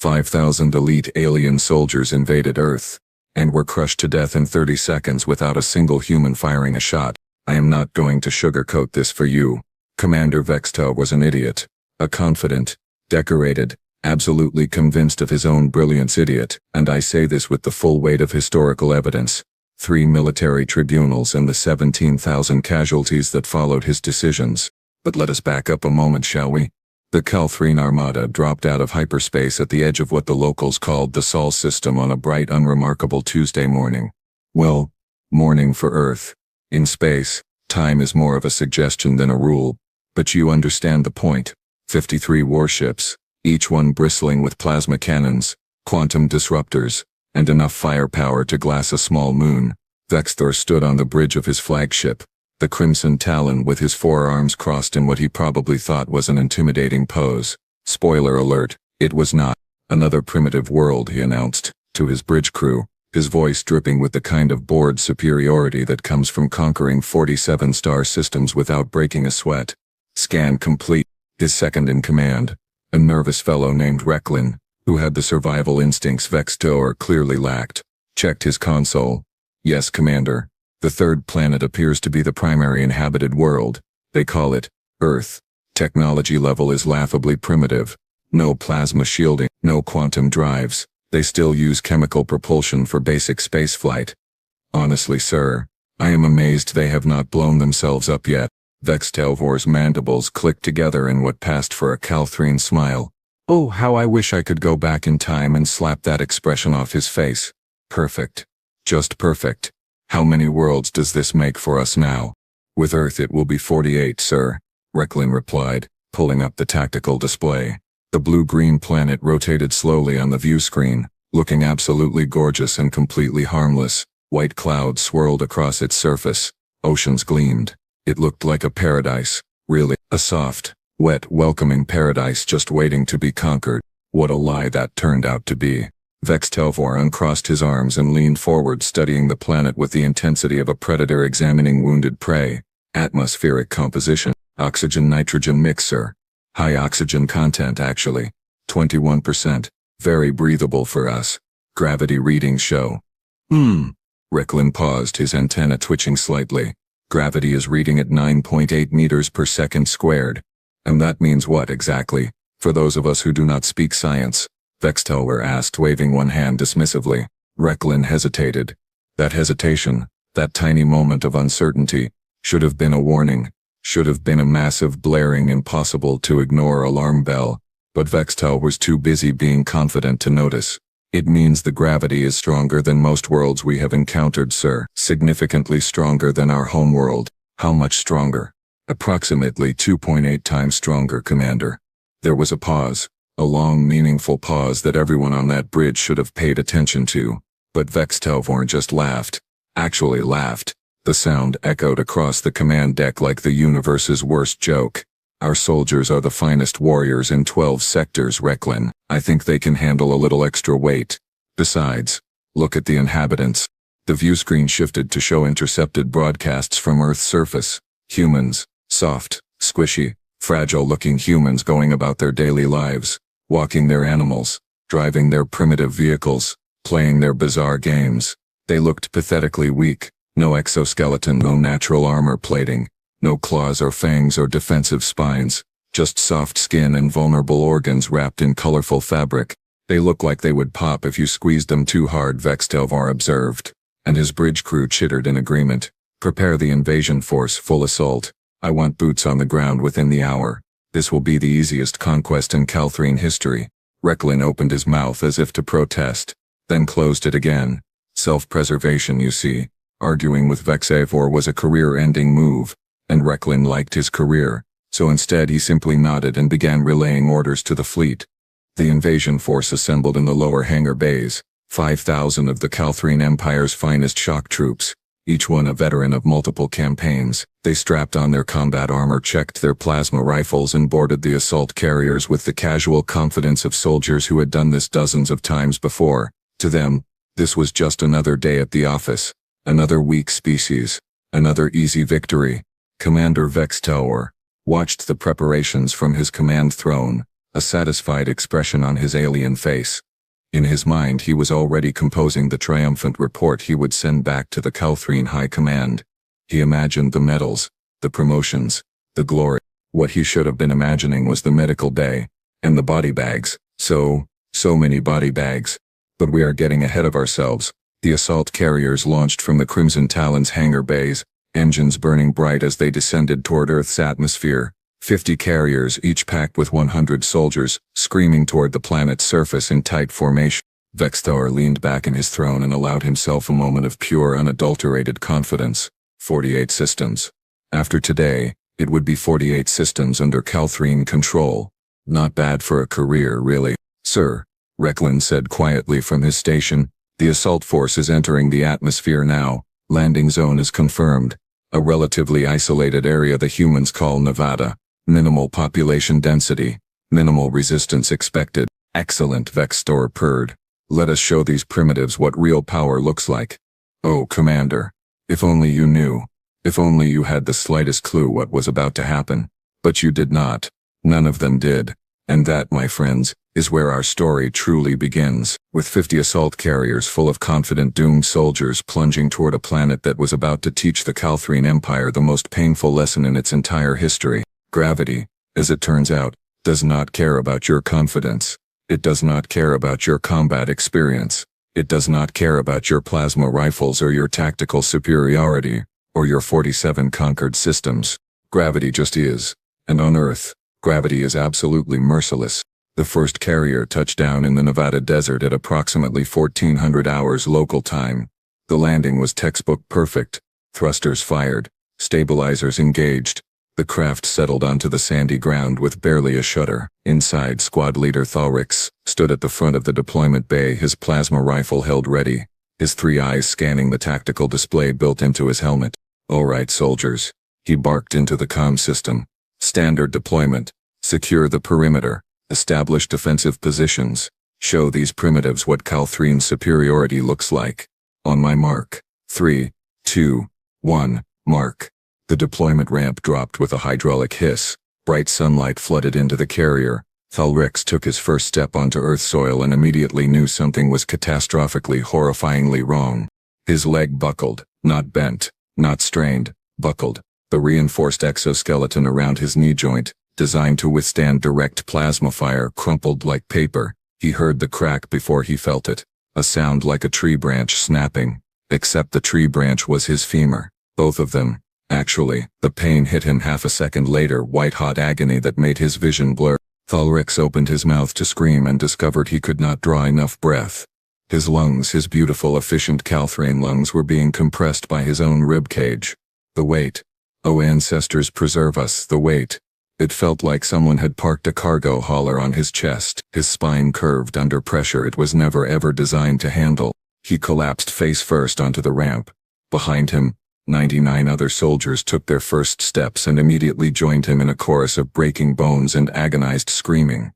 5,000 elite alien soldiers invaded Earth, and were crushed to death in 30 seconds without a single human firing a shot. I am not going to sugarcoat this for you. Commander Vextel was an idiot. A confident, decorated, absolutely convinced of his own brilliance idiot, and I say this with the full weight of historical evidence. 3 military tribunals and the 17,000 casualties that followed his decisions. But let us back up a moment, shall we? The Calthrine Armada dropped out of hyperspace at the edge of what the locals called the Sol system on a bright, unremarkable Tuesday morning. Well, morning for Earth. In space, time is more of a suggestion than a rule, but you understand the point. 53 warships, each one bristling with plasma cannons, quantum disruptors, and enough firepower to glass a small moon. Vexthor stood on the bridge of his flagship, the Crimson Talon, with his forearms crossed in what he probably thought was an intimidating pose. Spoiler alert, it was not. Another primitive world, he announced, to his bridge crew, his voice dripping with the kind of bored superiority that comes from conquering 47 star systems without breaking a sweat. Scan complete. His second in command, a nervous fellow named Recklin, who had the survival instincts Vextor clearly lacked, checked his console. Yes, Commander. The third planet appears to be the primary inhabited world. They call it Earth. Technology level is laughably primitive. No plasma shielding, no quantum drives. They still use chemical propulsion for basic spaceflight. Honestly, sir, I am amazed they have not blown themselves up yet. Vextelvor's mandibles clicked together in what passed for a Calthrine smile. Oh, how I wish I could go back in time and slap that expression off his face. Perfect. Just perfect. How many worlds does this make for us now? With Earth it will be 48, sir, Recklin replied, pulling up the tactical display. The blue-green planet rotated slowly on the view screen, looking absolutely gorgeous and completely harmless. White clouds swirled across its surface. Oceans gleamed. It looked like a paradise, really, a soft, wet, welcoming paradise just waiting to be conquered. What a lie that turned out to be. Vextelvor uncrossed his arms and leaned forward, studying the planet with the intensity of a predator examining wounded prey. Atmospheric composition, oxygen-nitrogen mixer. High oxygen content, actually. 21%. Very breathable for us. Gravity readings show. Recklin paused, his antenna twitching slightly. Gravity is reading at 9.8 meters per second squared. And that means what exactly, for those of us who do not speak science? Vextelwer asked, waving one hand dismissively. Recklin hesitated. That hesitation, that tiny moment of uncertainty, should have been a warning, should have been a massive, blaring, impossible to ignore alarm bell, but Vextel was too busy being confident to notice. It means the gravity is stronger than most worlds we have encountered, sir. Significantly stronger than our home world. How much stronger? Approximately 2.8 times stronger, Commander. There was a pause. A long, meaningful pause that everyone on that bridge should have paid attention to. But Vextelvorn just laughed. Actually laughed. The sound echoed across the command deck like the universe's worst joke. Our soldiers are the finest warriors in 12 sectors, Recklin. I think they can handle a little extra weight. Besides, look at the inhabitants. The view screen shifted to show intercepted broadcasts from Earth's surface. Humans. Soft, squishy, fragile-looking humans going about their daily lives. Walking their animals, driving their primitive vehicles, playing their bizarre games. They looked pathetically weak. No exoskeleton, no natural armor plating, no claws or fangs or defensive spines, just soft skin and vulnerable organs wrapped in colorful fabric. They look like they would pop if you squeezed them too hard, Vextelvar observed. And his bridge crew chittered in agreement. Prepare the invasion force, full assault. I want boots on the ground within the hour. This will be the easiest conquest in Calthrine history. Recklin opened his mouth as if to protest, then closed it again. Self-preservation, you see. Arguing with Vexavor was a career-ending move, and Recklin liked his career, so instead he simply nodded and began relaying orders to the fleet. The invasion force assembled in the lower hangar bays, 5,000 of the Calthrine Empire's finest shock troops, each one a veteran of multiple campaigns. They strapped on their combat armor, checked their plasma rifles, and boarded the assault carriers with the casual confidence of soldiers who had done this dozens of times before. To them, this was just another day at the office, another weak species, another easy victory. Commander Vextelwer watched the preparations from his command throne, a satisfied expression on his alien face. In his mind he was already composing the triumphant report he would send back to the Calthrine High Command. He imagined the medals, the promotions, the glory. What he should have been imagining was the medical bay, and the body bags. So many body bags. But we are getting ahead of ourselves. The assault carriers launched from the Crimson Talon's hangar bays, engines burning bright as they descended toward Earth's atmosphere. 50 carriers, each packed with 100 soldiers, screaming toward the planet's surface in tight formation. Vexthor leaned back in his throne and allowed himself a moment of pure, unadulterated confidence. 48 systems. After today, it would be 48 systems under Calthrine control. Not bad for a career, really. Sir, Recklin said quietly from his station, the assault force is entering the atmosphere now. Landing zone is confirmed. A relatively isolated area the humans call Nevada. Minimal population density. Minimal resistance expected. Excellent, Vexthor purred. Let us show these primitives what real power looks like. Oh, Commander. If only you knew. If only you had the slightest clue what was about to happen. But you did not. None of them did. And that, my friends, is where our story truly begins. With 50 assault carriers full of confident doomed soldiers plunging toward a planet that was about to teach the Calthrine Empire the most painful lesson in its entire history. Gravity, as it turns out, does not care about your confidence. It does not care about your combat experience. It does not care about your plasma rifles or your tactical superiority, or your 47 conquered systems. Gravity just is. And on Earth, gravity is absolutely merciless. The first carrier touched down in the Nevada desert at approximately 1400 hours local time. The landing was textbook perfect. Thrusters fired. Stabilizers engaged. The craft settled onto the sandy ground with barely a shudder. Inside, Squad Leader Thalrix stood at the front of the deployment bay, his plasma rifle held ready, his 3 eyes scanning the tactical display built into his helmet. All right, soldiers. He barked into the comm system. Standard deployment. Secure the perimeter. Establish defensive positions. Show these primitives what Calthrine's superiority looks like. On my mark. 3, 2, 1, mark. The deployment ramp dropped with a hydraulic hiss. Bright sunlight flooded into the carrier. Thalrix took his first step onto Earth soil and immediately knew something was catastrophically, horrifyingly wrong. His leg buckled, not bent, not strained, buckled. The reinforced exoskeleton around his knee joint, designed to withstand direct plasma fire, crumpled like paper. He heard the crack before he felt it. A sound like a tree branch snapping. Except the tree branch was his femur. Both of them. Actually, the pain hit him half a second later, white-hot agony that made his vision blur. Thalrix opened his mouth to scream and discovered he could not draw enough breath. His lungs, his beautiful, efficient Calthrine lungs, were being compressed by his own ribcage. The weight. Oh, ancestors preserve us, the weight. It felt like someone had parked a cargo hauler on his chest. His spine curved under pressure it was never ever designed to handle. He collapsed face first onto the ramp. Behind him, 99 other soldiers took their first steps and immediately joined him in a chorus of breaking bones and agonized screaming.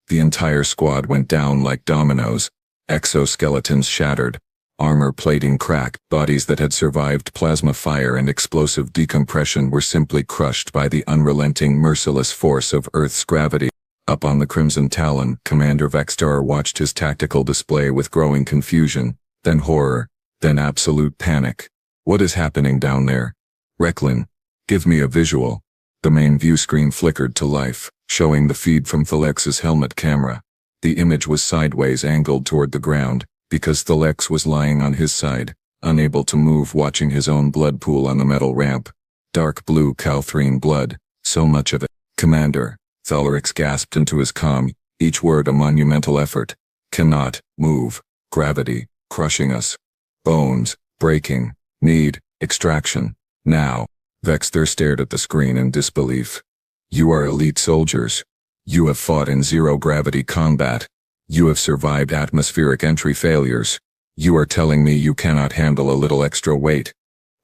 The entire squad went down like dominoes. Exoskeletons shattered. Armor plating cracked. Bodies that had survived plasma fire and explosive decompression were simply crushed by the unrelenting, merciless force of Earth's gravity. Up on the Crimson Talon, Commander Vexthor watched his tactical display with growing confusion, then horror, then absolute panic. What is happening down there? Recklin, give me a visual. The main view screen flickered to life, showing the feed from Thalex's helmet camera. The image was sideways, angled toward the ground, because Thalex was lying on his side, unable to move, watching his own blood pool on the metal ramp. Dark blue Calthrine blood, so much of it. Commander, Thalrix gasped into his comm, each word a monumental effort. Cannot move. Gravity, crushing us. Bones, breaking. Need, extraction. Now. Vexthor stared at the screen in disbelief. You are elite soldiers. You have fought in zero-gravity combat. You have survived atmospheric entry failures. You are telling me you cannot handle a little extra weight?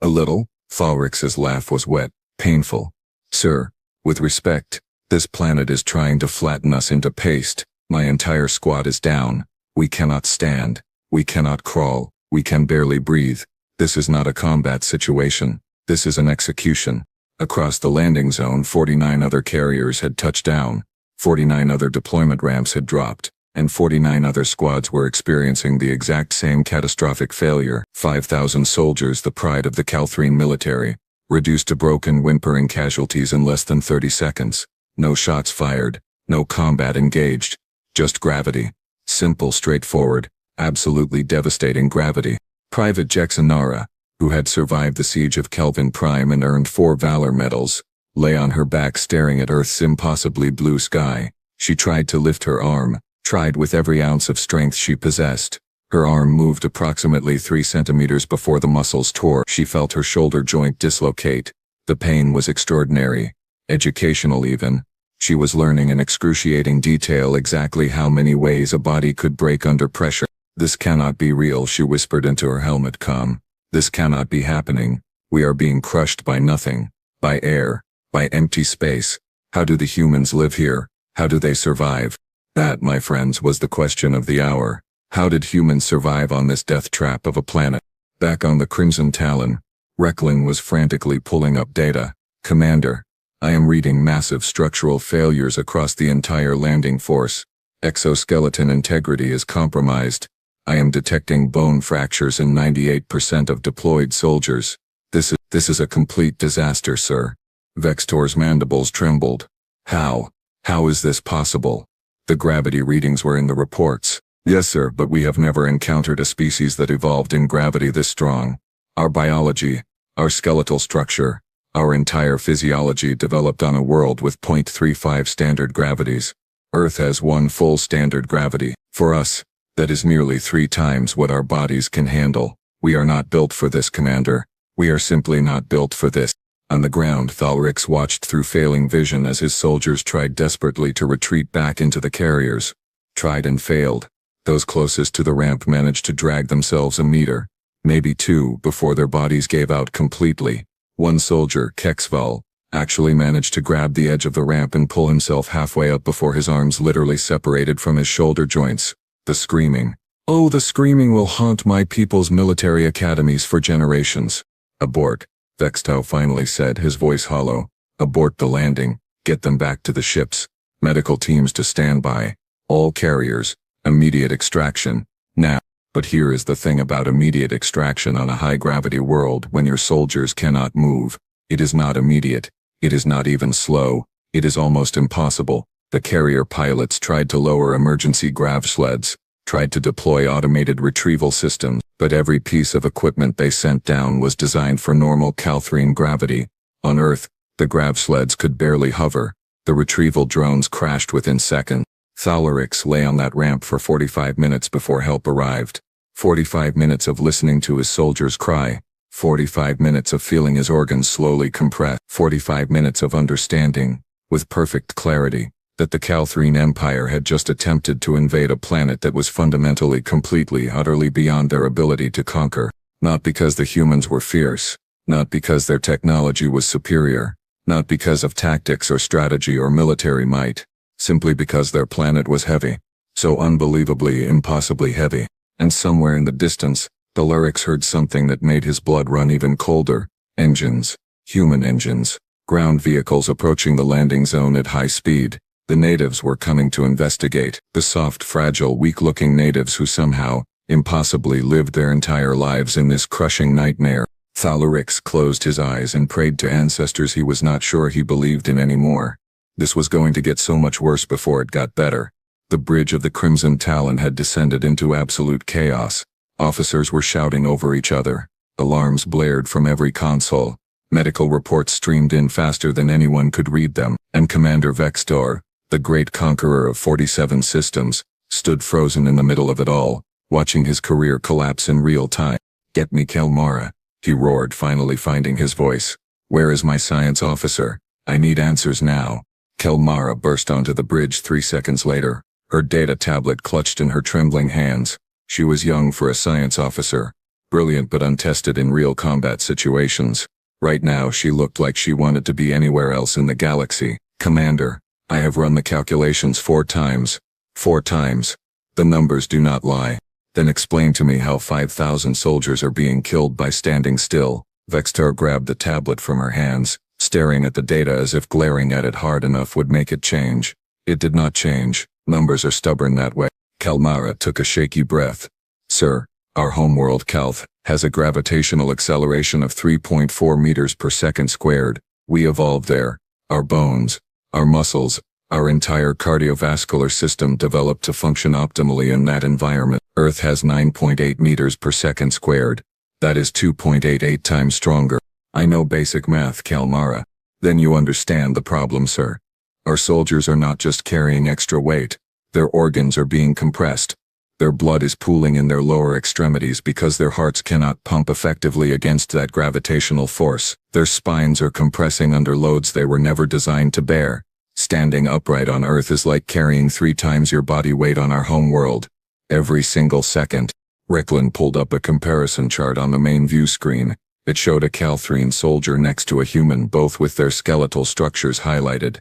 A little? Thalrix's laugh was wet, painful. Sir, with respect, this planet is trying to flatten us into paste. My entire squad is down. We cannot stand. We cannot crawl. We can barely breathe. This is not a combat situation. This is an execution. Across the landing zone, 49 other carriers had touched down. 49 other deployment ramps had dropped, and 49 other squads were experiencing the exact same catastrophic failure. 5,000 soldiers, the pride of the Calthrine military, reduced to broken, whimpering casualties in less than 30 seconds. No shots fired, no combat engaged, just gravity. Simple, straightforward, absolutely devastating gravity. Private Jexanara, who had survived the siege of Kelvin Prime and earned 4 Valor medals, lay on her back staring at Earth's impossibly blue sky. She tried to lift her arm, tried with every ounce of strength she possessed. Her arm moved approximately 3 centimeters before the muscles tore. She felt her shoulder joint dislocate. The pain was extraordinary, educational even. She was learning in excruciating detail exactly how many ways a body could break under pressure. "This cannot be real," she whispered into her helmet comm. "This cannot be happening. We are being crushed by nothing, by air, by empty space. How do the humans live here? How do they survive?" That, my friends, was the question of the hour. How did humans survive on this death trap of a planet? Back on the Crimson Talon, Reckling was frantically pulling up data. "Commander, I am reading massive structural failures across the entire landing force. Exoskeleton integrity is compromised. I am detecting bone fractures in 98% of deployed soldiers. This is a complete disaster, sir." Vextor's mandibles trembled. How is this possible? The gravity readings were in the reports. "Yes, sir, but we have never encountered a species that evolved in gravity this strong. Our biology, our skeletal structure, our entire physiology developed on a world with 0.35 standard gravities. Earth has 1 full standard gravity. For us, that is nearly 3 times what our bodies can handle. We are not built for this, Commander. We are simply not built for this." On the ground, Thalrix watched through failing vision as his soldiers tried desperately to retreat back into the carriers. Tried and failed. Those closest to the ramp managed to drag themselves a meter, maybe 2, before their bodies gave out completely. One soldier, Kexval, actually managed to grab the edge of the ramp and pull himself halfway up before his arms literally separated from his shoulder joints. The screaming. "Oh, the screaming will haunt my people's military academies for generations." "Abort," Vextau finally said, his voice hollow. "Abort the landing. Get them back to the ships. Medical teams to stand by. All carriers. Immediate extraction. Now." But here is the thing about immediate extraction on a high-gravity world when your soldiers cannot move. It is not immediate. It is not even slow. It is almost impossible. The carrier pilots tried to lower emergency grav sleds, tried to deploy automated retrieval systems, but every piece of equipment they sent down was designed for normal Calthrine gravity. On Earth, the grav sleds could barely hover. The retrieval drones crashed within seconds. Thalrix lay on that ramp for 45 minutes before help arrived. 45 minutes of listening to his soldiers cry. 45 minutes of feeling his organs slowly compress. 45 minutes of understanding, with perfect clarity, that the Calthrine Empire had just attempted to invade a planet that was fundamentally, completely, utterly beyond their ability to conquer. Not because the humans were fierce, not because their technology was superior, not because of tactics or strategy or military might. Simply because their planet was heavy. So unbelievably, impossibly heavy. And somewhere in the distance, Thalrix heard something that made his blood run even colder. Engines. Human engines. Ground vehicles approaching the landing zone at high speed. The natives were coming to investigate. The soft, fragile, weak-looking natives who somehow, impossibly lived their entire lives in this crushing nightmare. Thalrix closed his eyes and prayed to ancestors he was not sure he believed in anymore. This was going to get so much worse before it got better. The bridge of the Crimson Talon had descended into absolute chaos. Officers were shouting over each other. Alarms blared from every console. Medical reports streamed in faster than anyone could read them. And Commander Vextor, the great conqueror of 47 systems, stood frozen in the middle of it all, watching his career collapse in real time. "Get me Kelmara," he roared, finally finding his voice. "Where is my science officer? I need answers now." Kelmara burst onto the bridge 3 seconds later, her data tablet clutched in her trembling hands. She was young for a science officer, brilliant but untested in real combat situations. Right now she looked like she wanted to be anywhere else in the galaxy. "Commander, I have run the calculations 4 times. 4 times. The numbers do not lie." "Then explain to me how 5,000 soldiers are being killed by standing still." Vextor grabbed the tablet from her hands, staring at the data as if glaring at it hard enough would make it change. It did not change. Numbers are stubborn that way. Kalmara took a shaky breath. Sir, our homeworld Calth has a gravitational acceleration of 3.4 meters per second squared. We evolved there. Our bones, our muscles, our entire cardiovascular system developed to function optimally in that environment. Earth has 9.8 meters per second squared. That is 2.88 times stronger. I know basic math, Kalmara. Then you understand the problem, sir. Our soldiers are not just carrying extra weight. Their organs are being compressed. Their blood is pooling in their lower extremities because their hearts cannot pump effectively against that gravitational force. Their spines are compressing under loads they were never designed to bear. Standing upright on Earth is like carrying 3 times your body weight on our home world. Every single second. Recklin pulled up a comparison chart on the main view screen. It showed a Calthrine soldier next to a human, both with their skeletal structures highlighted.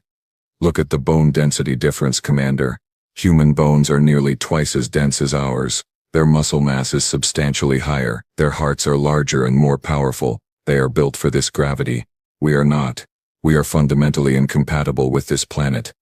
Look at the bone density difference, Commander. Human bones are nearly twice as dense as ours. Their muscle mass is substantially higher. Their hearts are larger and more powerful. They are built for this gravity. We are not. We are fundamentally incompatible with this planet.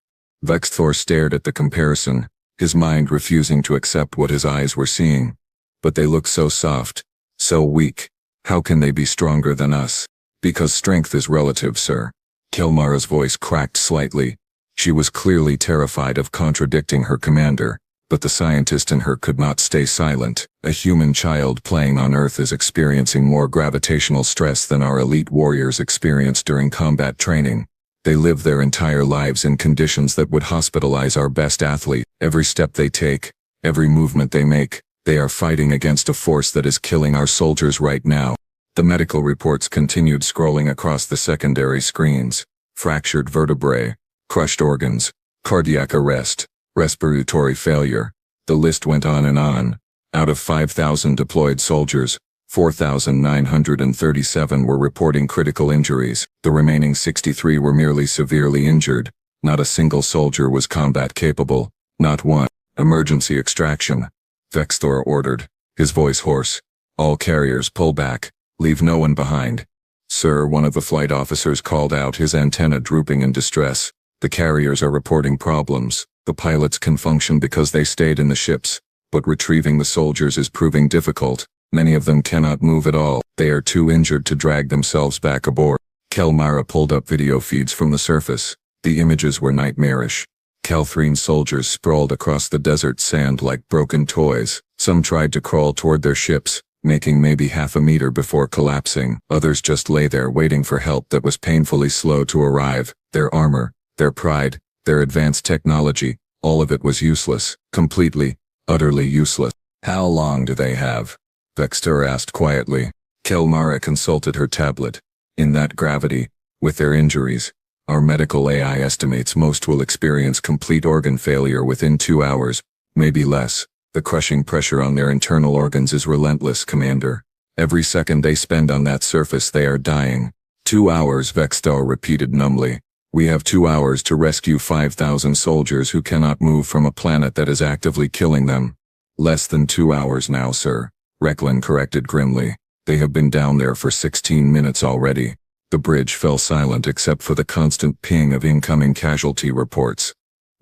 Vexthor stared at the comparison, his mind refusing to accept what his eyes were seeing. But they look so soft, so weak. How can they be stronger than us? Because strength is relative, sir. Kalmara's voice cracked slightly. She was clearly terrified of contradicting her commander, but the scientist in her could not stay silent. A human child playing on Earth is experiencing more gravitational stress than our elite warriors experience during combat training. They live their entire lives in conditions that would hospitalize our best athlete. Every step they take, every movement they make, they are fighting against a force that is killing our soldiers right now. The medical reports continued scrolling across the secondary screens. Fractured vertebrae, crushed organs, cardiac arrest, respiratory failure. The list went on and on. Out of 5,000 deployed soldiers, 4,937 were reporting critical injuries. The remaining 63 were merely severely injured. Not a single soldier was combat capable. Not one. Emergency extraction. Vexthor ordered, his voice hoarse. All carriers pull back. Leave no one behind. Sir, one of the flight officers called out, his antenna drooping in distress. The carriers are reporting problems. The pilots can function because they stayed in the ships, but retrieving the soldiers is proving difficult. Many of them cannot move at all. They are too injured to drag themselves back aboard. Kalmara pulled up video feeds from the surface. The images were nightmarish. Calthrine soldiers sprawled across the desert sand like broken toys. Some tried to crawl toward their ships, making maybe half a meter before collapsing. Others just lay there waiting for help that was painfully slow to arrive. Their armor, their pride, their advanced technology, all of it was useless. Completely, utterly useless. How long do they have? Vexthor asked quietly. Kalmara consulted her tablet. In that gravity, with their injuries, our medical AI estimates most will experience complete organ failure within 2 hours, maybe less. The crushing pressure on their internal organs is relentless, Commander. Every second they spend on that surface they are dying. 2 hours, Vexthor repeated numbly. We have 2 hours to rescue 5,000 soldiers who cannot move from a planet that is actively killing them. Less than 2 hours now, sir. Recklin corrected grimly. They have been down there for 16 minutes already. The bridge fell silent except for the constant ping of incoming casualty reports.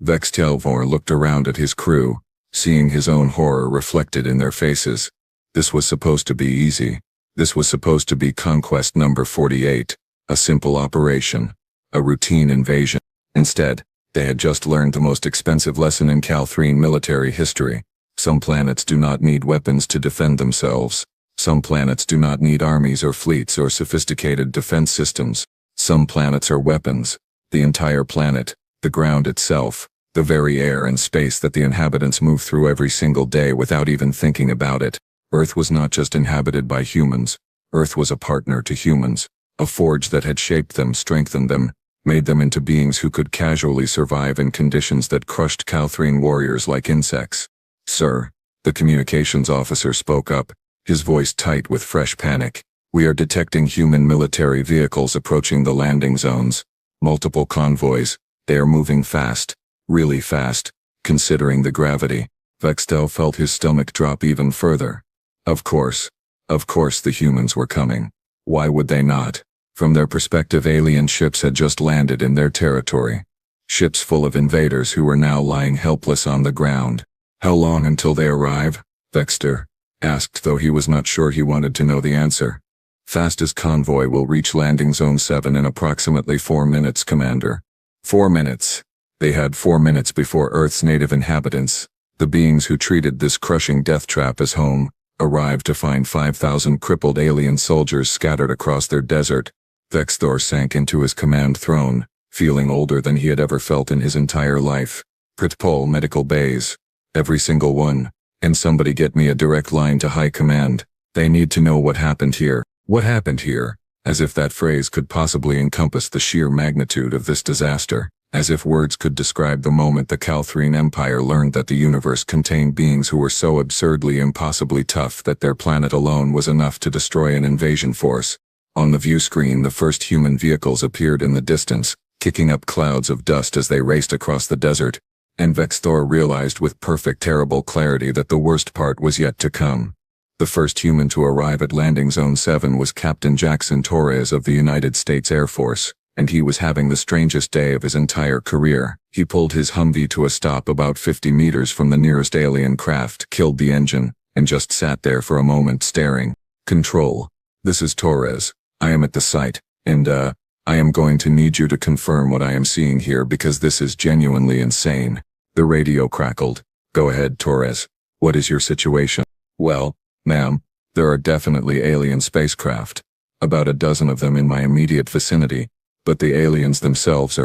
Vextelvor looked around at his crew, seeing his own horror reflected in their faces. This was supposed to be easy. This was supposed to be conquest number 48, a simple operation, a routine invasion. Instead, they had just learned the most expensive lesson in Calthrine military history. Some planets do not need weapons to defend themselves. Some planets do not need armies or fleets or sophisticated defense systems. Some planets are weapons. The entire planet, the ground itself, the very air and space that the inhabitants move through every single day without even thinking about it. Earth was not just inhabited by humans. Earth was a partner to humans, a forge that had shaped them, strengthened them, made them into beings who could casually survive in conditions that crushed Calthrine warriors like insects. Sir, the communications officer spoke up, his voice tight with fresh panic. We are detecting human military vehicles approaching the landing zones. Multiple convoys. They are moving fast. Really fast, considering the gravity. Vextel felt his stomach drop even further. Of course the humans were coming. Why would they not? From their perspective, alien ships had just landed in their territory. Ships full of invaders who were now lying helpless on the ground. How long until they arrive? Vexter asked, though he was not sure he wanted to know the answer. Fastest convoy will reach landing zone 7 in approximately 4 minutes, Commander. 4 minutes. They had 4 minutes before Earth's native inhabitants, the beings who treated this crushing death trap as home, arrived to find 5,000 crippled alien soldiers scattered across their desert. Vexthor sank into his command throne, feeling older than he had ever felt in his entire life. Pritpol medical bays. Every single one. And somebody get me a direct line to high command. They need to know what happened here. What happened here? As if that phrase could possibly encompass the sheer magnitude of this disaster. As if words could describe the moment the Calthrine Empire learned that the universe contained beings who were so absurdly impossibly tough that their planet alone was enough to destroy an invasion force. On the view screen, the first human vehicles appeared in the distance, kicking up clouds of dust as they raced across the desert. And Vexthor realized with perfect terrible clarity that the worst part was yet to come. The first human to arrive at Landing Zone 7 was Captain Jackson Torres of the United States Air Force, and he was having the strangest day of his entire career. He pulled his Humvee to a stop about 50 meters from the nearest alien craft, killed the engine, and just sat there for a moment staring. Control. This is Torres. I am at the site, and I am going to need you to confirm what I am seeing here because this is genuinely insane. The radio crackled. Go ahead, Torres. What is your situation? Well, ma'am, there are definitely alien spacecraft. About a dozen of them in my immediate vicinity, but the aliens themselves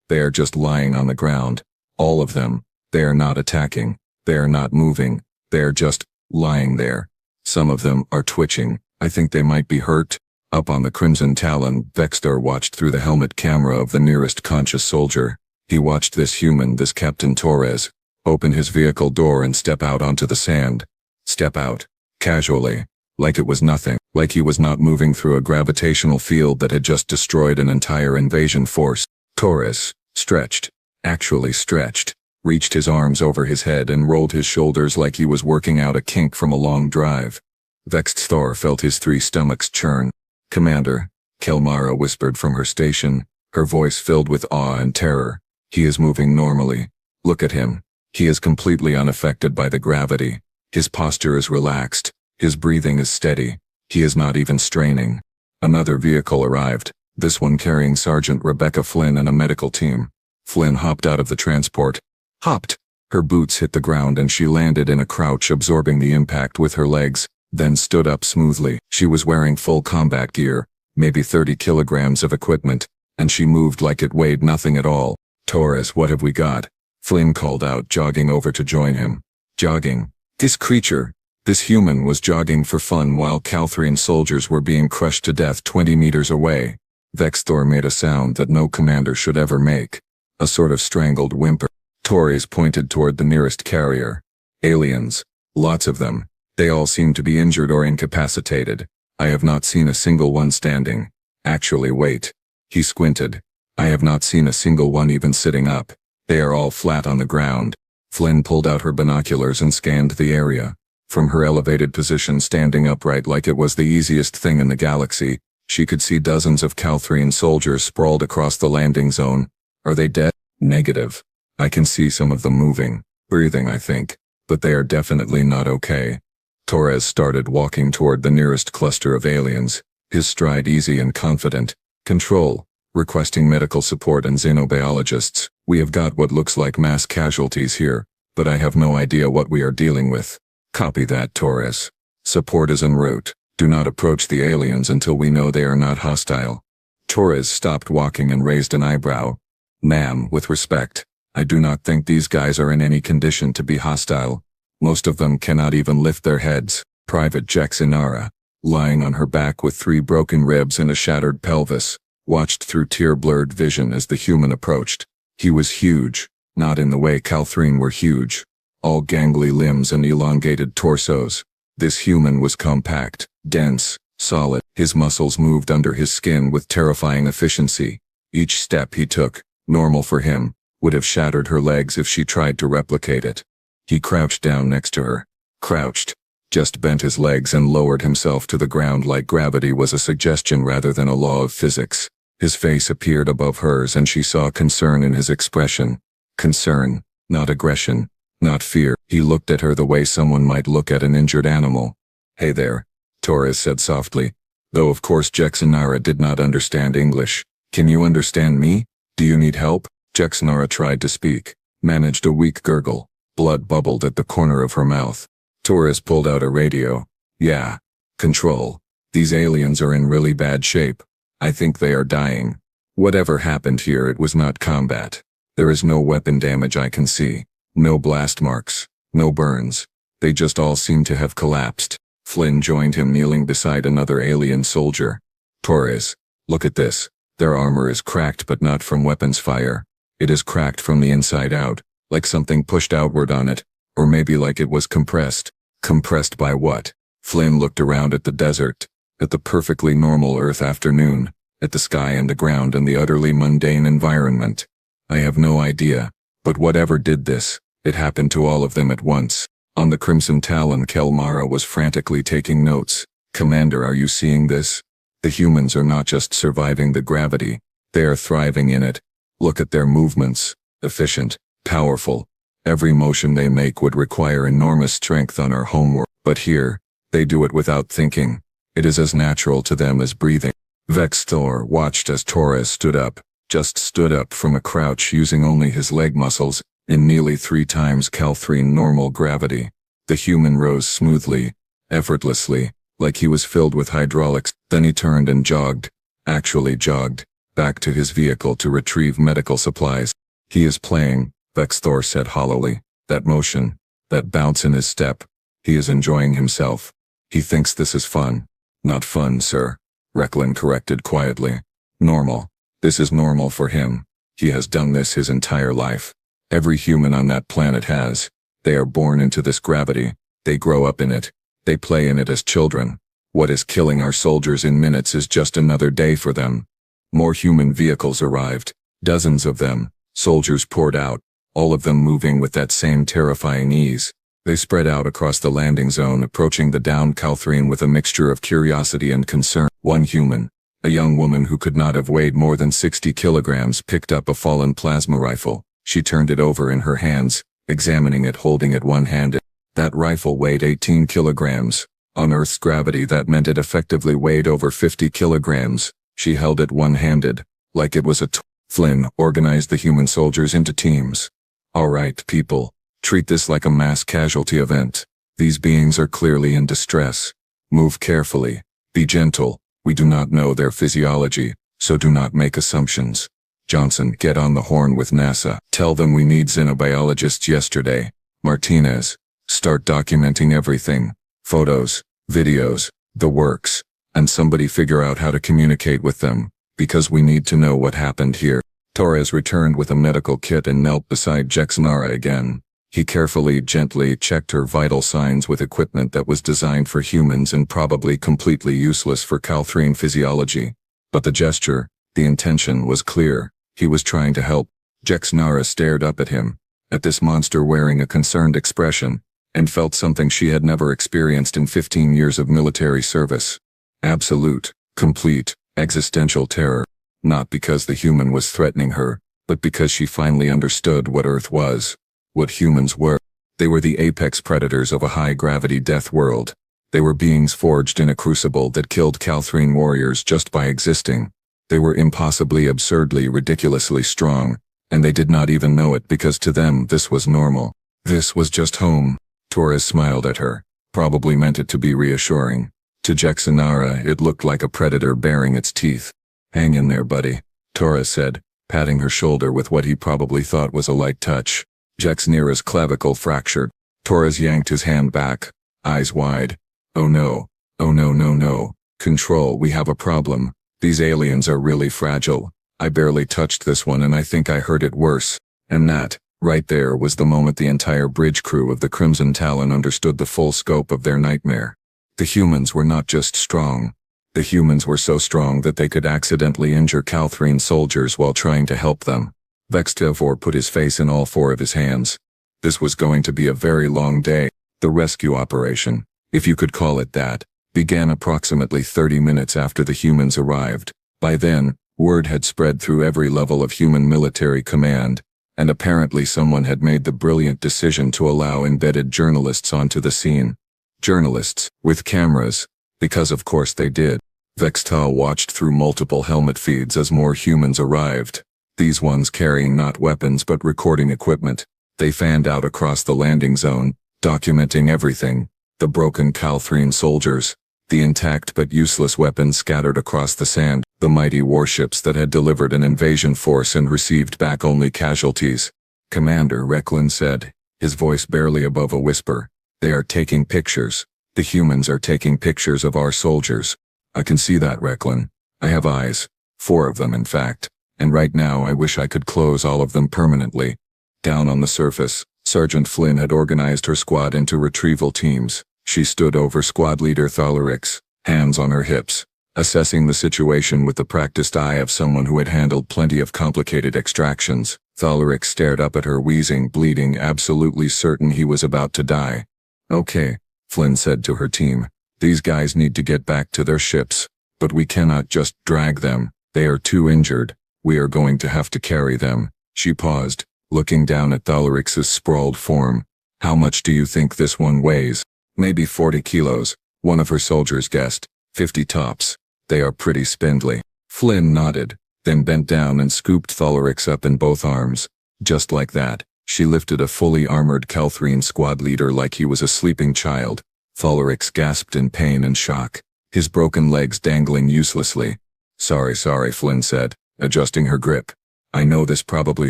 they are just lying on the ground. All of them. They are not attacking. They are not moving. They are just lying there. Some of them are twitching. I think they might be hurt. Up on the Crimson Talon, Vexthor watched through the helmet camera of the nearest conscious soldier. He watched this human, this Captain Torres, open his vehicle door and step out onto the sand. Step out. Casually. Like it was nothing. Like he was not moving through a gravitational field that had just destroyed an entire invasion force. Torres stretched. Actually stretched. Reached his arms over his head and rolled his shoulders like he was working out a kink from a long drive. Vexthor felt his 3 stomachs churn. Commander, Kelmara whispered from her station, her voice filled with awe and terror. He is moving normally. Look at him. He is completely unaffected by the gravity. His posture is relaxed. His breathing is steady. He is not even straining. Another vehicle arrived, this one carrying Sergeant Rebecca Flynn and a medical team. Flynn hopped out of the transport. Hopped. Her boots hit the ground and she landed in a crouch, absorbing the impact with her legs, then stood up smoothly. She was wearing full combat gear, maybe 30 kilograms of equipment, and she moved like it weighed nothing at all. Torres, what have we got? Flynn called out, jogging over to join him. Jogging. This creature, this human was jogging for fun while Calthrine soldiers were being crushed to death 20 meters away. Vexthor made a sound that no commander should ever make. A sort of strangled whimper. Torres pointed toward the nearest carrier. Aliens. Lots of them. They all seem to be injured or incapacitated. I have not seen a single one standing. Actually, wait. He squinted. I have not seen a single one even sitting up. They are all flat on the ground. Flynn pulled out her binoculars and scanned the area. From her elevated position, standing upright like it was the easiest thing in the galaxy, she could see dozens of Calthrine soldiers sprawled across the landing zone. Are they dead? Negative. I can see some of them moving, breathing, I think, but they are definitely not okay. Torres started walking toward the nearest cluster of aliens, his stride easy and confident. Control. Requesting medical support and xenobiologists. We have got what looks like mass casualties here, but I have no idea what we are dealing with. Copy that, Torres. Support is en route. Do not approach the aliens until we know they are not hostile. Torres stopped walking and raised an eyebrow. Ma'am, with respect, I do not think these guys are in any condition to be hostile. Most of them cannot even lift their heads. Private Jacksonara, lying on her back with 3 broken ribs and a shattered pelvis, watched through tear-blurred vision as the human approached. He was huge, not in the way Calthrine were huge. All gangly limbs and elongated torsos. This human was compact, dense, solid. His muscles moved under his skin with terrifying efficiency. Each step he took, normal for him, would have shattered her legs if she tried to replicate it. He crouched down next to her. Crouched. Just bent his legs and lowered himself to the ground like gravity was a suggestion rather than a law of physics. His face appeared above hers and she saw concern in his expression. Concern, not aggression, not fear. He looked at her the way someone might look at an injured animal. "Hey there," Torres said softly. Though of course Jexanara did not understand English. "Can you understand me? Do you need help?" Jexanara tried to speak, managed a weak gurgle. Blood bubbled at the corner of her mouth. Torres pulled out a radio. "Yeah. Control. These aliens are in really bad shape. I think they are dying. Whatever happened here, it was not combat. There is no weapon damage I can see. No blast marks. No burns. They just all seem to have collapsed." Flynn joined him, kneeling beside another alien soldier. "Torres, look at this. Their armor is cracked, but not from weapons fire. It is cracked from the inside out, like something pushed outward on it, or maybe like it was compressed." "Compressed by what?" Flynn looked around at the desert, at the perfectly normal Earth afternoon, at the sky and the ground and the utterly mundane environment. "I have no idea, but whatever did this, it happened to all of them at once." On the Crimson Talon, Kelmara was frantically taking notes. "Commander, are you seeing this? The humans are not just surviving the gravity, they are thriving in it. Look at their movements. Efficient, powerful. Every motion they make would require enormous strength on our homeworld. But here, they do it without thinking. It is as natural to them as breathing." Vexthor watched as Torres stood up, just stood up from a crouch using only his leg muscles, in nearly 3 times Calthrine normal gravity. The human rose smoothly, effortlessly, like he was filled with hydraulics. Then he turned and jogged, actually jogged, back to his vehicle to retrieve medical supplies. "He is playing," Vexthor said hollowly. "That motion, that bounce in his step. He is enjoying himself. He thinks this is fun." "Not fun, sir," Recklin corrected quietly. "Normal. This is normal for him. He has done this his entire life. Every human on that planet has. They are born into this gravity. They grow up in it. They play in it as children. What is killing our soldiers in minutes is just another day for them." More human vehicles arrived. Dozens of them. Soldiers poured out, all of them moving with that same terrifying ease. They spread out across the landing zone, approaching the downed Calthrine with a mixture of curiosity and concern. One human, a young woman who could not have weighed more than 60 kilograms, picked up a fallen plasma rifle. She turned it over in her hands, examining it, holding it one-handed. That rifle weighed 18 kilograms. On Earth's gravity, that meant it effectively weighed over 50 kilograms. She held it one-handed, like it was a Flynn organized the human soldiers into teams. "All right, people. Treat this like a mass casualty event. These beings are clearly in distress. Move carefully. Be gentle. We do not know their physiology, so do not make assumptions. Johnson, get on the horn with NASA. Tell them we need xenobiologists yesterday. Martinez, start documenting everything. Photos, videos, the works. And somebody figure out how to communicate with them, because we need to know what happened here." Torres returned with a medical kit and knelt beside Jexanara again. He carefully, gently checked her vital signs with equipment that was designed for humans and probably completely useless for Calthrine physiology. But the gesture, the intention was clear. He was trying to help. Jexanara stared up at him, at this monster wearing a concerned expression, and felt something she had never experienced in 15 years of military service. Absolute, complete, existential terror. Not because the human was threatening her, but because she finally understood what Earth was. What humans were. They were the apex predators of a high-gravity death world. They were beings forged in a crucible that killed Calthrine warriors just by existing. They were impossibly, absurdly, ridiculously strong, and they did not even know it because to them this was normal. This was just home. Torres smiled at her, probably meant it to be reassuring. To Jexanara, it looked like a predator baring its teeth. "Hang in there, buddy," Torres said, patting her shoulder with what he probably thought was a light touch. Jexanara's clavicle fractured. Torres yanked his hand back, eyes wide. "Oh no. Oh no no no. Control, we have a problem. These aliens are really fragile. I barely touched this one and I think I hurt it worse." And that, right there, was the moment the entire bridge crew of the Crimson Talon understood the full scope of their nightmare. The humans were not just strong. The humans were so strong that they could accidentally injure Calthrine soldiers while trying to help them. Vexthor put his face in all 4 of his hands. This was going to be a very long day. The rescue operation, if you could call it that, began approximately 30 minutes after the humans arrived. By then, Word had spread through every level of human military command, and apparently someone had made the brilliant decision to allow embedded journalists onto the scene. Journalists, with cameras, because of course they did. Vextal watched through multiple helmet feeds as more humans arrived. These ones carrying not weapons but recording equipment. They fanned out across the landing zone, documenting everything. The broken Calthrine soldiers, the intact but useless weapons scattered across the sand, the mighty warships that had delivered an invasion force and received back only casualties. Commander Recklin said, his voice barely above a whisper, "They are taking pictures. The humans are taking pictures of our soldiers. I can see that, Recklin. I have eyes. 4 of them, in fact. And right now I wish I could close all of them permanently." Down on the surface, Sergeant Flynn had organized her squad into retrieval teams. She stood over squad leader Thalerix, hands on her hips, assessing the situation with the practiced eye of someone who had handled plenty of complicated extractions. Thalerix stared up at her, wheezing, bleeding, absolutely certain he was about to die. "Okay," Flynn said to her team. "These guys need to get back to their ships, but we cannot just drag them. They are too injured. We are going to have to carry them." She paused, looking down at Thalerix's sprawled form. "How much do you think this one weighs?" "Maybe 40 kilos, one of her soldiers guessed. 50 tops. They are pretty spindly." Flynn nodded, then bent down and scooped Thalerix up in both arms. Just like that, she lifted a fully armored Calthrine squad leader like he was a sleeping child. Thalerix gasped in pain and shock, his broken legs dangling uselessly. Sorry, Flynn said, adjusting her grip. "I know this probably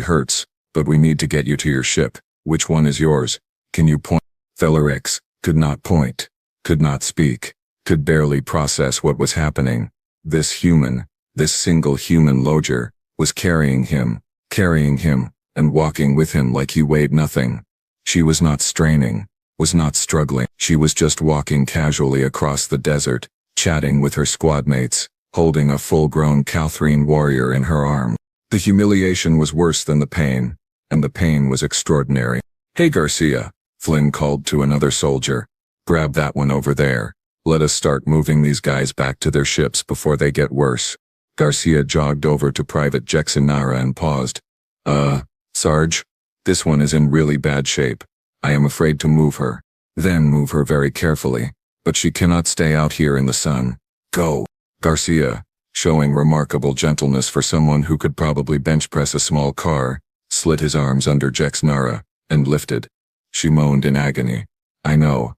hurts, but we need to get you to your ship. Which one is yours? Can you point?" Thalerix could not point, could not speak, could barely process what was happening. This human, this single human lodger, was carrying him, and walking with him like he weighed nothing. She was not straining, was not struggling. She was just walking casually across the desert, chatting with her squad mates, holding a full-grown Calthrine warrior in her arm. The humiliation was worse than the pain, and the pain was extraordinary. "Hey Garcia," Flynn called to another soldier. "Grab that one over there. Let us start moving these guys back to their ships before they get worse." Garcia jogged over to Private Jexinara and paused. Sarge? This one is in really bad shape. I am afraid to move her." "Then move her very carefully. But she cannot stay out here in the sun. Go." Garcia, showing remarkable gentleness for someone who could probably bench press a small car, slid his arms under Jexnara, and lifted. She moaned in agony. I know,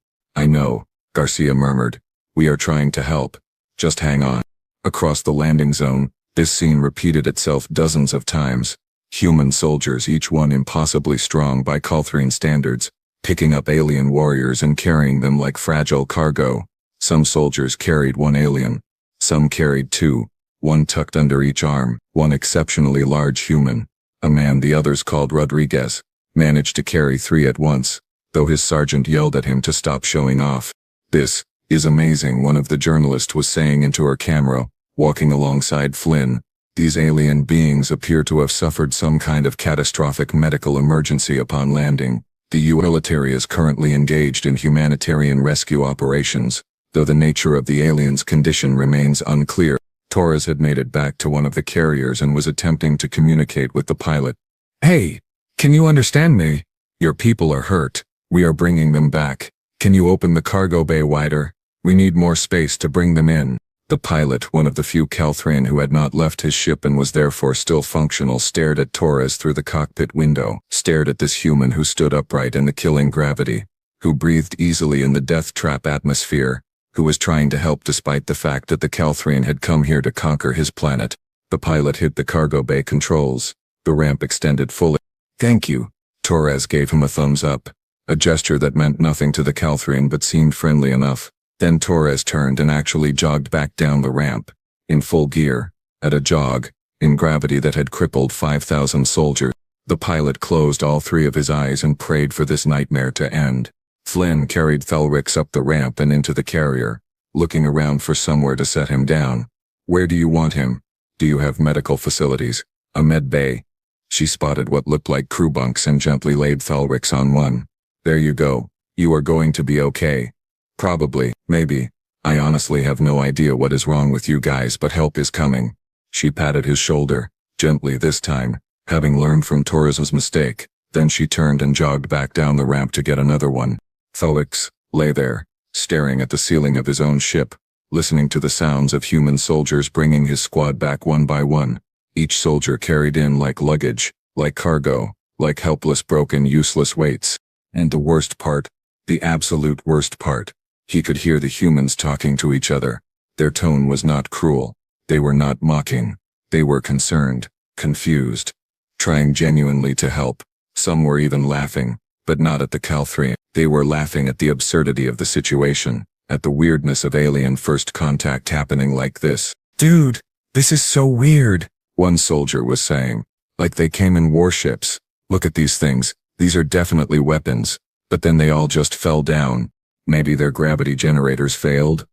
Garcia murmured. "We are trying to help. Just hang on." Across the landing zone, this scene repeated itself dozens of times. Human soldiers, each one impossibly strong by Calthrine standards, picking up alien warriors and carrying them like fragile cargo. Some soldiers carried one alien. Some carried 2, one tucked under each arm. One exceptionally large human, a man the others called Rodriguez, managed to carry 3 at once, though his sergeant yelled at him to stop showing off. "This is amazing," one of the journalists was saying into her camera, walking alongside Flynn. "These alien beings appear to have suffered some kind of catastrophic medical emergency upon landing. The U.S. military is currently engaged in humanitarian rescue operations, though the nature of the aliens' condition remains unclear." Torres had made it back to one of the carriers and was attempting to communicate with the pilot. "Hey, can you understand me? Your people are hurt. We are bringing them back. Can you open the cargo bay wider? We need more space to bring them in." The pilot, one of the few Calthrine who had not left his ship and was therefore still functional, stared at Torres through the cockpit window, stared at this human who stood upright in the killing gravity, who breathed easily in the death trap atmosphere, who was trying to help despite the fact that the Calthrine had come here to conquer his planet. The pilot hit the cargo bay controls. The ramp extended fully. "Thank you." Torres gave him a thumbs up, a gesture that meant nothing to the Calthrine but seemed friendly enough. Then Torres turned and actually jogged back down the ramp, in full gear, at a jog, in gravity that had crippled 5,000 soldiers. The pilot closed all 3 of his eyes and prayed for this nightmare to end. Flynn carried Thalrix up the ramp and into the carrier, looking around for somewhere to set him down. "Where do you want him? Do you have medical facilities? A med bay?" She spotted what looked like crew bunks and gently laid Thalrix on one. "There you go. You are going to be okay. Probably, maybe. I honestly have no idea what is wrong with you guys, but help is coming." She patted his shoulder, gently this time, having learned from Torres's mistake. Then she turned and jogged back down the ramp to get another one. Felix lay there, staring at the ceiling of his own ship, listening to the sounds of human soldiers bringing his squad back one by one. Each soldier carried in like luggage, like cargo, like helpless broken useless weights. And the worst part, the absolute worst part, he could hear the humans talking to each other. Their tone was not cruel. They were not mocking. They were concerned, confused, trying genuinely to help. Some were even laughing, but not at the Calthrian. They were laughing at the absurdity of the situation, at the weirdness of alien first contact happening like this. "Dude, this is so weird," one soldier was saying. "Like they came in warships. Look at these things. These are definitely weapons. But then they all just fell down. Maybe their gravity generators failed?"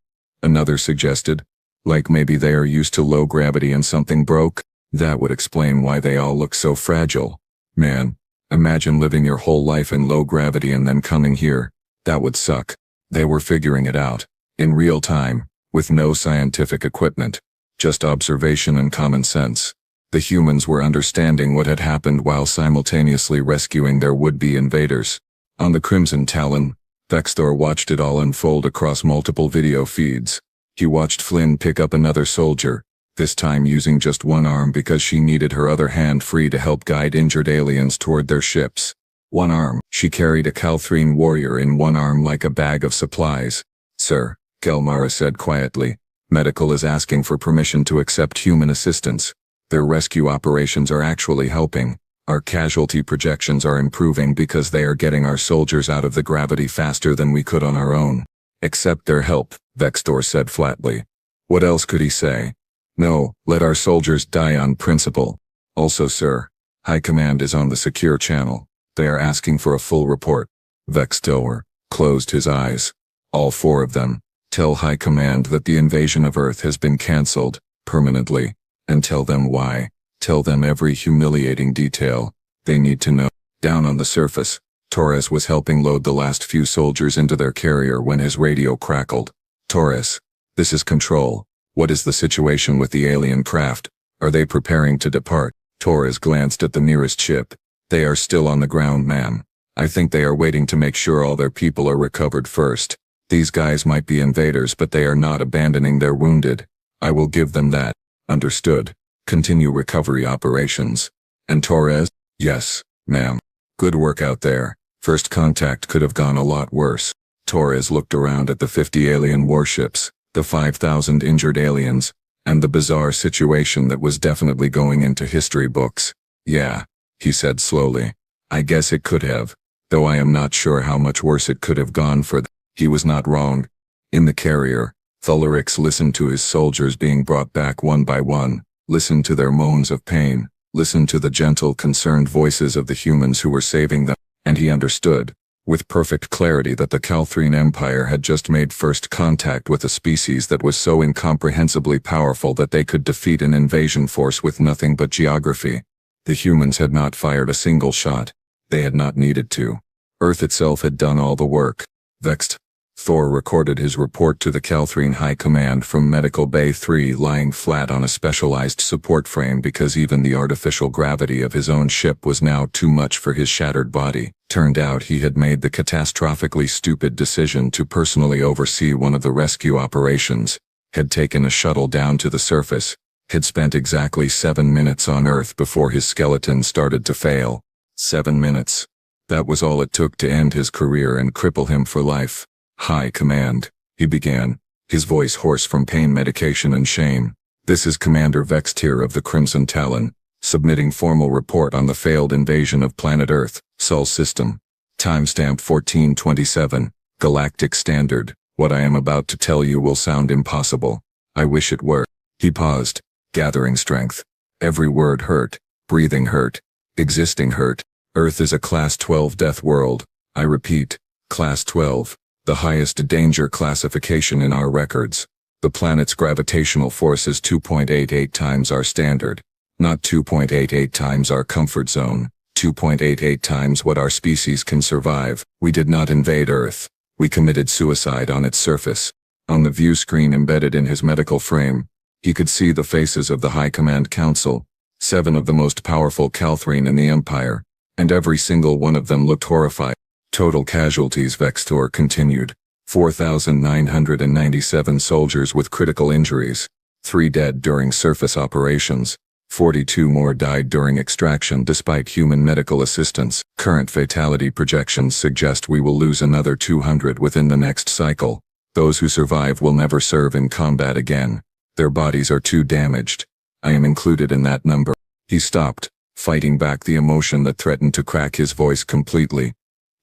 Another suggested. "Like maybe they are used to low gravity and something broke? That would explain why they all look so fragile. Man, imagine living your whole life in low gravity and then coming here. That would suck." They were figuring it out, in real time, with no scientific equipment, just observation and common sense. The humans were understanding what had happened while simultaneously rescuing their would-be invaders. On the Crimson Talon, Vexthor watched it all unfold across multiple video feeds. He watched Flynn pick up another soldier, this time using just one arm because she needed her other hand free to help guide injured aliens toward their ships. One arm. She carried a Calthrian warrior in one arm like a bag of supplies. "Sir," Gelmara said quietly, "Medical is asking for permission to accept human assistance. Their rescue operations are actually helping. Our casualty projections are improving because they are getting our soldiers out of the gravity faster than we could on our own." "Accept their help," Vexthor said flatly. What else could he say? "No, let our soldiers die on principle. Also, sir, High Command is on the secure channel. They are asking for a full report." Vexthor closed his eyes. "All four of them. Tell High Command that the invasion of Earth has been cancelled, permanently. And tell them why. Tell them every humiliating detail. They need to know." Down on the surface, Torres was helping load the last few soldiers into their carrier when his radio crackled. "Torres, this is Control. What is the situation with the alien craft? Are they preparing to depart?" Torres glanced at the nearest ship. "They are still on the ground, ma'am. I think they are waiting to make sure all their people are recovered first. These guys might be invaders, but they are not abandoning their wounded. I will give them that." "Understood. Continue recovery operations." "And Torres?" "Yes, ma'am. Good work out there. First contact could have gone a lot worse." Torres looked around at the 50 alien warships, the 5,000 injured aliens, and the bizarre situation that was definitely going into history books. "Yeah," he said slowly. "I guess it could have, though I am not sure how much worse it could have gone for them." He was not wrong. In the carrier, Thulorix listened to his soldiers being brought back one by one, listened to their moans of pain, listened to the gentle, concerned voices of the humans who were saving them, and he understood, with perfect clarity, that the Calthrian Empire had just made first contact with a species that was so incomprehensibly powerful that they could defeat an invasion force with nothing but geography. The humans had not fired a single shot. They had not needed to. Earth itself had done all the work. Vexed, Thor recorded his report to the Calthrian High Command from Medical Bay 3, lying flat on a specialized support frame because even the artificial gravity of his own ship was now too much for his shattered body. Turned out he had made the catastrophically stupid decision to personally oversee one of the rescue operations, had taken a shuttle down to the surface, had spent exactly 7 minutes on Earth before his skeleton started to fail. 7 minutes. That was all it took to end his career and cripple him for life. "High Command," he began, his voice hoarse from pain medication and shame. "This is Commander Vext here of the Crimson Talon, submitting formal report on the failed invasion of planet Earth, Sol System. Timestamp 1427, Galactic Standard. What I am about to tell you will sound impossible. I wish it were." He paused, gathering strength. Every word hurt, breathing hurt, existing hurt. "Earth is a Class 12 death world. I repeat, Class 12. The highest danger classification in our records. The planet's gravitational force is 2.88 times our standard. Not 2.88 times our comfort zone, 2.88 times what our species can survive. We did not invade Earth. We committed suicide on its surface." On the view screen embedded in his medical frame, He could see the faces of the High Command Council, 7 of the most powerful Calthrine in the Empire, and every single one of them looked horrified. Total casualties, Vextor continued. 4,997 soldiers with critical injuries. 3 dead during surface operations. 42 more died during extraction despite human medical assistance. Current fatality projections suggest we will lose another 200 within the next cycle. Those who survive will never serve in combat again. Their bodies are too damaged. I am included in that number. He stopped, fighting back the emotion that threatened to crack his voice completely.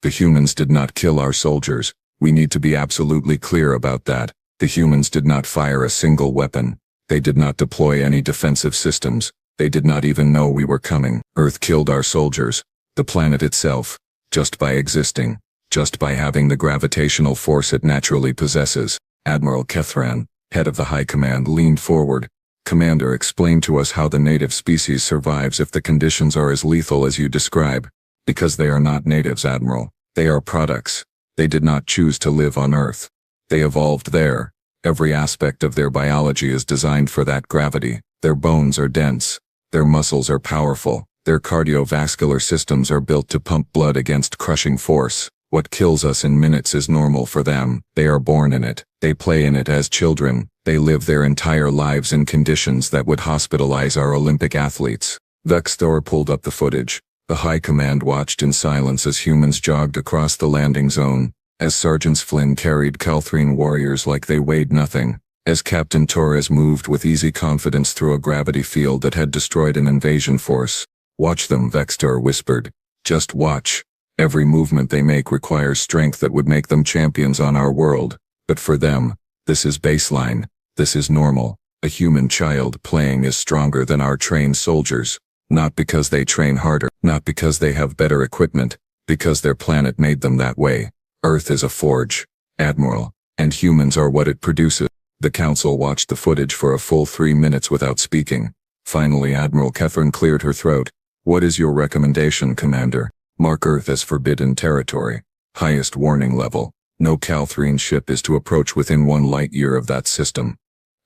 The humans did not kill our soldiers. We need to be absolutely clear about that. The humans did not fire a single weapon. They did not deploy any defensive systems. They did not even know we were coming. Earth killed our soldiers. The planet itself. Just by existing. Just by having the gravitational force it naturally possesses. Admiral Kethran, head of the High Command, leaned forward. Commander, explain to us how the native species survives if the conditions are as lethal as you describe. Because they are not natives, Admiral. They are products. They did not choose to live on Earth. They evolved there. Every aspect of their biology is designed for that gravity. Their bones are dense. Their muscles are powerful. Their cardiovascular systems are built to pump blood against crushing force. What kills us in minutes is normal for them. They are born in it. They play in it as children. They live their entire lives in conditions that would hospitalize our Olympic athletes. Vextor pulled up the footage. The High Command watched in silence as humans jogged across the landing zone, as Sergeants Flynn carried Calthrine warriors like they weighed nothing, as Captain Torres moved with easy confidence through a gravity field that had destroyed an invasion force. Watch them, Vextor whispered. Just watch. Every movement they make requires strength that would make them champions on our world. But for them, this is baseline. This is normal. A human child playing is stronger than our trained soldiers. Not because they train harder, not because they have better equipment, because their planet made them that way. Earth is a forge, Admiral, and humans are what it produces. The Council watched the footage for a full 3 minutes without speaking. Finally, Admiral Kethran cleared her throat. What is your recommendation, Commander? Mark Earth as forbidden territory. Highest warning level. No Calthrine ship is to approach within 1 light-year of that system.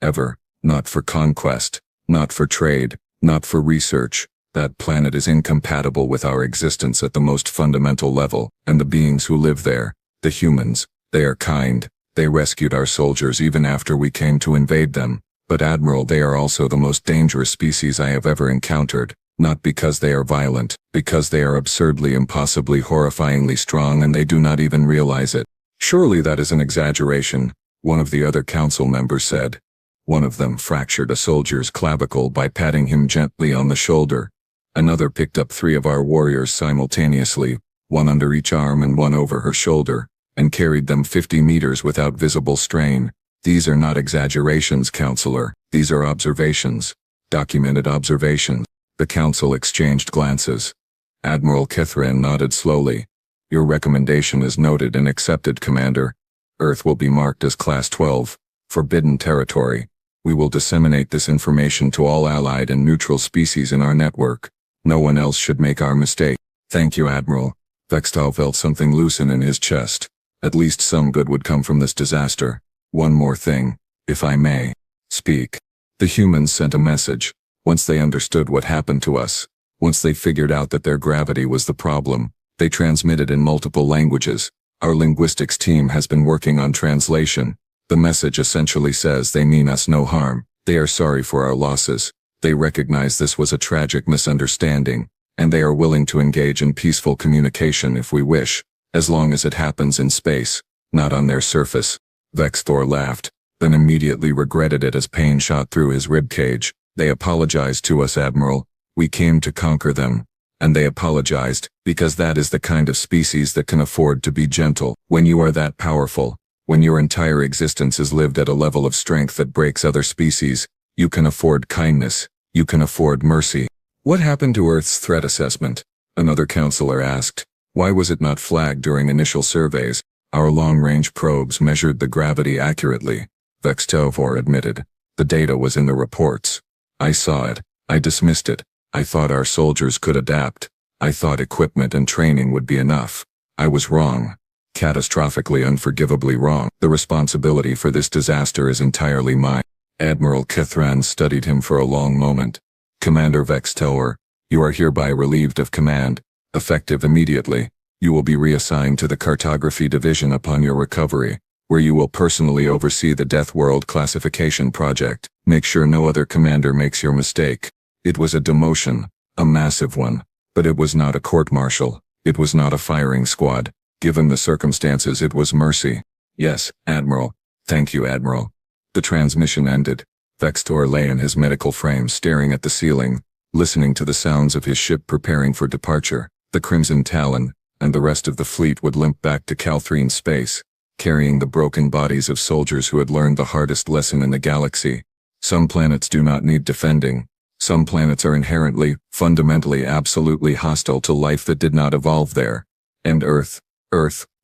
Ever. Not for conquest. Not for trade. Not for research. That planet is incompatible with our existence at the most fundamental level, and the beings who live there, the humans, they are kind. They rescued our soldiers even after we came to invade them. But Admiral, they are also the most dangerous species I have ever encountered. Not because they are violent, because they are absurdly, impossibly, horrifyingly strong and they do not even realize it. Surely that is an exaggeration, one of the other council members said. One of them fractured a soldier's clavicle by patting him gently on the shoulder. Another picked up 3 of our warriors simultaneously, 1 under each arm and 1 over her shoulder, and carried them 50 meters without visible strain. These are not exaggerations, Counselor. These are observations. Documented observations. The Council exchanged glances. Admiral Kethran nodded slowly. Your recommendation is noted and accepted, Commander. Earth will be marked as Class 12, forbidden territory. We will disseminate this information to all allied and neutral species in our network. No one else should make our mistake. Thank you, Admiral. Vextal felt something loosen in his chest. At least some good would come from this disaster. One more thing, if I may. Speak. The humans sent a message. Once they understood what happened to us, once they figured out that their gravity was the problem, they transmitted in multiple languages. Our linguistics team has been working on translation. The message essentially says they mean us no harm. They are sorry for our losses. They recognize this was a tragic misunderstanding, and they are willing to engage in peaceful communication if we wish, as long as it happens in space, not on their surface. Vextor laughed, then immediately regretted it as pain shot through his ribcage. They apologized to us, Admiral. We came to conquer them. And they apologized, because that is the kind of species that can afford to be gentle. When you are that powerful, when your entire existence is lived at a level of strength that breaks other species, you can afford kindness. You can afford mercy. What happened to Earth's threat assessment? Another counselor asked. Why was it not flagged during initial surveys? Our long-range probes measured the gravity accurately, Vextovor admitted. The data was in the reports. I saw it. I dismissed it. I thought our soldiers could adapt. I thought equipment and training would be enough. I was wrong. Catastrophically, unforgivably wrong. The responsibility for this disaster is entirely mine. Admiral Kithran studied him for a long moment. Commander Vextower, you are hereby relieved of command, effective immediately. You will be reassigned to the Cartography Division upon your recovery, where you will personally oversee the Death World Classification Project. Make sure no other commander makes your mistake. It was a demotion, a massive one, but it was not a court-martial. It was not a firing squad. Given the circumstances, it was mercy. Yes, Admiral. Thank you, Admiral. The transmission ended. Vextor lay in his medical frame staring at the ceiling, listening to the sounds of his ship preparing for departure. The Crimson Talon and the rest of the fleet would limp back to Calthrine space, carrying the broken bodies of soldiers who had learned the hardest lesson in the galaxy. Some planets do not need defending. Some planets are inherently, fundamentally, absolutely hostile to life that did not evolve there. And Earth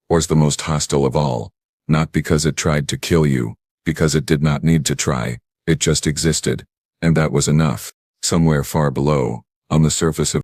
was the most hostile of all. Not because it tried to kill you, because it did not need to try. It just existed. And that was enough. Somewhere far below, on the surface of